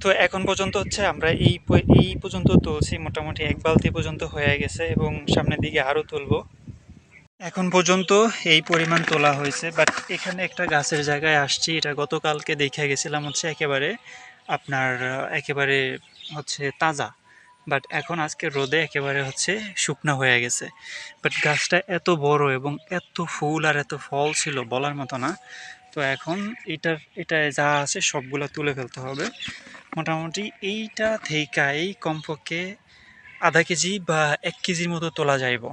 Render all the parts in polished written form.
তো এখন পর্যন্ত হচ্ছে আমরা এই পর্যন্ত তুলছি, মোটামুটি ১ বালতি পর্যন্ত হয়ে গেছে এবং সামনের দিকে আরও তুলবো। এখন পর্যন্ত এই পরিমাণ তোলা হয়েছে, বাট এখানে একটা গাছের জায়গায় আসছি, এটা গতকালকে দেখে গেছিলাম হচ্ছে একেবারে আপনার একেবারে হচ্ছে তাজা, বাট এখন আজকে রোদে একেবারে হচ্ছে শুকনা হয়ে গেছে। বাট গাছটা এত বড় এবং এত ফুল আর এত ফল ছিল বলার মতো না। তো এখন এটায় যা আছে সবগুলা তুলে ফেলতে হবে। মোটামুটি এইটা থেইকাই কমপক্ষে আধা কেজি বা ১ কেজির মতো তোলা যাইব।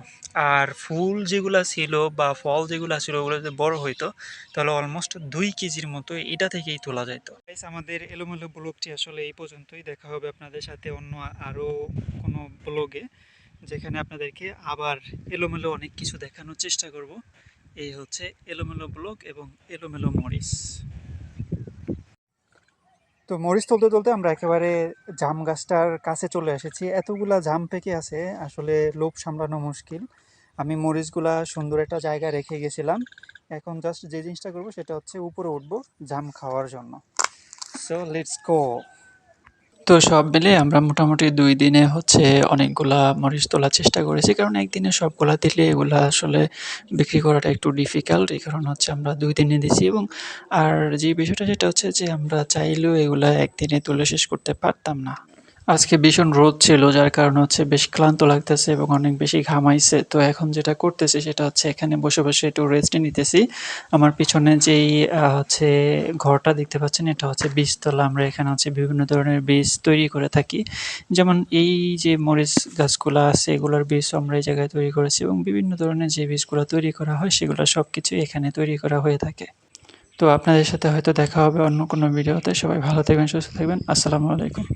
আর ফুল যেগুলা ছিল বা ফল যেগুলা ছিল ওগুলো যদি বড় হইতো তাহলে অলমোস্ট ২ কেজির মতো এটা থেকেই তোলা যাইত। গাইস, আমাদের এলোমেলো ব্লগটি আসলে এই পর্যন্তই। দেখা হবে আপনাদের সাথে অন্য আরও কোনো ব্লগে, যেখানে আপনাদেরকে আবার এলোমেলো অনেক কিছু দেখানোর চেষ্টা করব। এই হচ্ছে এলোমেলো ব্লগ এবং এলোমেলো মরিচ। তো মরিচ তুলতে তুলতে আমরা একেবারে জাম গাছটার কাছে চলে এসেছি। এতগুলা জাম পেকে আছে, আসলে লোভ সামলানো মুশকিল। আমি মরিচগুলা সুন্দর একটা জায়গায় রেখে গেছিলাম। এখন জাস্ট যে জিনিসটা করবো সেটা হচ্ছে উপরে উঠবো জাম খাওয়ার জন্য। So let's go. তো সব মিলে আমরা মোটামুটি ২ দিনে হচ্ছে অনেকগুলা মরিচ তোলার চেষ্টা করেছি। কারণ একদিনে সবগুলা দিলে এগুলা আসলে বিক্রি করাটা একটু ডিফিকাল্ট। এই কারণে হচ্ছে আমরা ২ দিনে দিছি এবং আর যে বিষয়টা সেটা হচ্ছে যে আমরা চাইলেও এগুলা একদিনে তুলে শেষ করতে পারতাম না। আজকে ভীষণ রোদ ছিল, যার কারণে হচ্ছে বেশ ক্লান্ত লাগতেছে এবং অনেক বেশি ঘামাইছে। তো এখন যেটা করতেছি সেটা হচ্ছে এখানে বসে বসে একটু রেস্ট নিতেছি। আমার পিছনে যেই হচ্ছে ঘরটা দেখতে পাচ্ছেন, এটা হচ্ছে বীজতলা। আমরা এখানে হচ্ছে বিভিন্ন ধরনের বীজ তৈরি করে থাকি। যেমন এই যে মরিচ গাছগুলা আছে এগুলোর বীজ আমরা এই জায়গায় তৈরি করেছি এবং বিভিন্ন ধরনের যে বীজগুলা তৈরি করা হয় সেগুলো সবকিছুই এখানে তৈরি করা হয়ে থাকে। তো আপনাদের সাথে হয়তো দেখা হবে অন্য কোনো ভিডিওতে। সবাই ভালো থাকবেন, সুস্থ থাকবেন। আসসালামু আলাইকুম।